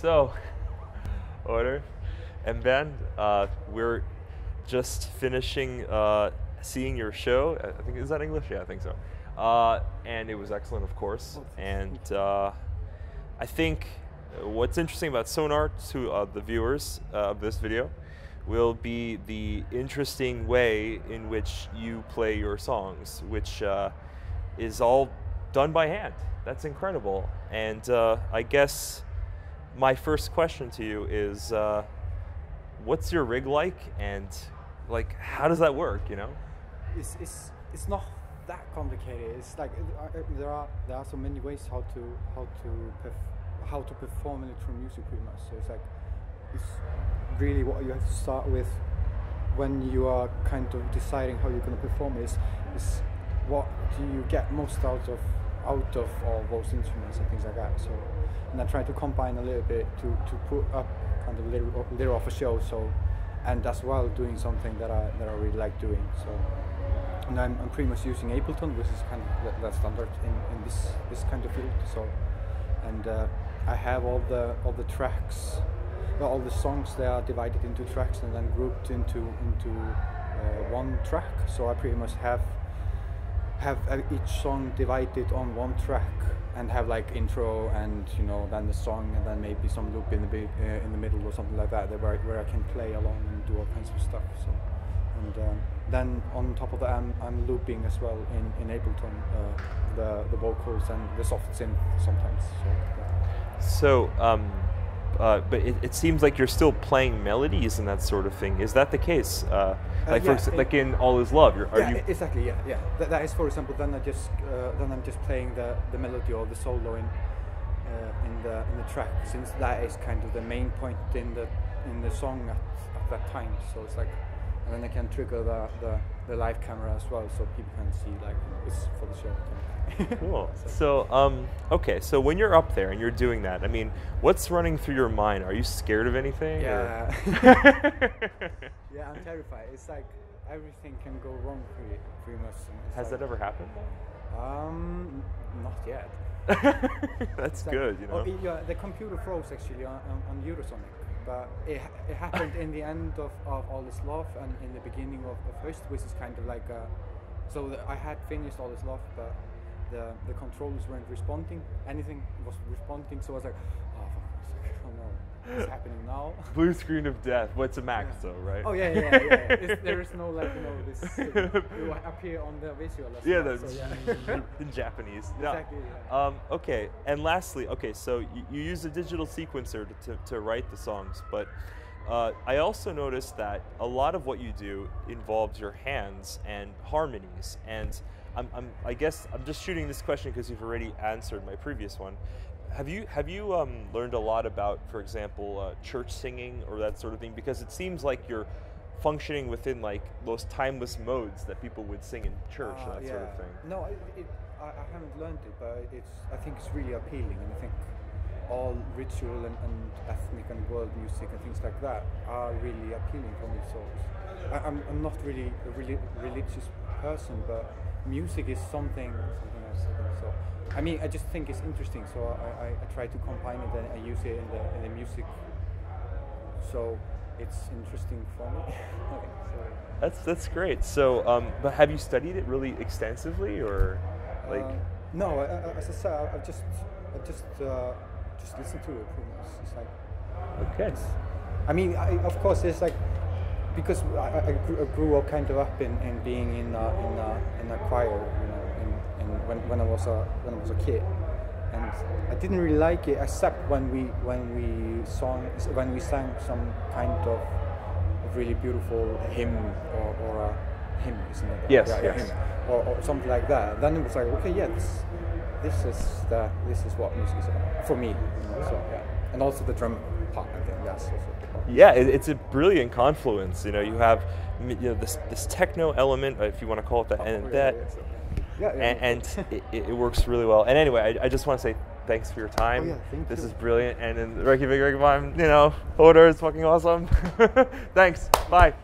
So, Order and Ben, we're just finishing seeing your show. I think, is that English? Yeah, I think so. And it was excellent, of course. And I think what's interesting about Sonar to the viewers of this video will be the interesting way in which you play your songs, which is all done by hand. That's incredible. And I guess my first question to you is, what's your rig like, and like how does that work? You know, it's not that complicated. It's like there are so many ways how to perform electronic music pretty much. So it's really what you have to start with when you are kind of deciding how you're going to perform is what do you get most out of all those instruments and things like that. So, and I try to combine a little bit to put up kind of a little of a show. So, and as well doing something that I really like doing. So, and I'm pretty much using Ableton, which is kind of the standard in this kind of field. So, and I have all the tracks, all the songs. They are divided into tracks and then grouped into one track. So I pretty much have each song divided on one track and have like intro and then the song and then maybe some loop in the middle or something like that where I can play along and do all kinds of stuff. So, and then on top of that I'm looping as well in Ableton the vocals and the soft synth sometimes. So but it seems like you're still playing melodies and that sort of thing. Is that the case? Like like in All Is Love, are you? Exactly. Yeah. That is, for example. Then I'm just playing the melody or the solo in the track, since that is kind of the main point in the song at that time. So it's like, and then I can trigger the live camera as well, so people can see like it's for the show. Cool. So okay, so when you're up there and you're doing that, I mean, what's running through your mind? Are you scared of anything? Yeah. Yeah, I'm terrified. It's like everything can go wrong pretty much. Has that ever happened? Not yet. That's good, you know. Yeah, the computer froze actually on Eurosonic, but it happened in the end of All Is Love and in the beginning of Höst, which is kind of like so I had finished All Is Love, but the controllers weren't responding. Anything was responding, so I was like, oh no, what's happening now? Blue screen of death. What's a max though, right? Oh yeah. There is no like this. It will appear on the visual. Yeah, well, so, in Japanese. Exactly. Yeah. Okay, and lastly, okay, so you use a digital sequencer to write the songs, but I also noticed that a lot of what you do involves your hands and harmonies, and I guess I'm just shooting this question because you've already answered my previous one. Have you learned a lot about, for example, church singing or that sort of thing? Because it seems like you're functioning within like those timeless modes that people would sing in church and that sort of thing. No, I haven't learned it, but I think it's really appealing, and I think all ritual and ethnic and world music and things like that are really appealing for me. So I'm not really a religious person, but music is something else. I think so. I mean, I just think it's interesting, so I try to combine it and I use it in the music. So it's interesting for me. That's great. So, but have you studied it really extensively, or like? No, as I said, I just listen to it pretty much. It's like, okay. I mean, of course, it's like, because I grew up kind of up in being in a choir, when I was a kid, and I didn't really like it except when we sang some kind of really beautiful hymn or a hymn, isn't it? Yes, yeah, yes. Hymn, or something like that. Then it was like, okay, yeah, this is what music is about for me. So yeah, and also the drum part, I think that's also. Yeah, it's a brilliant confluence. You have this techno element, if you want to call it that, and that. And it works really well. And anyway, I just want to say thanks for your time. Oh, yeah, thank you. This is brilliant. And in Reykjavik, Order is fucking awesome. Thanks. Bye.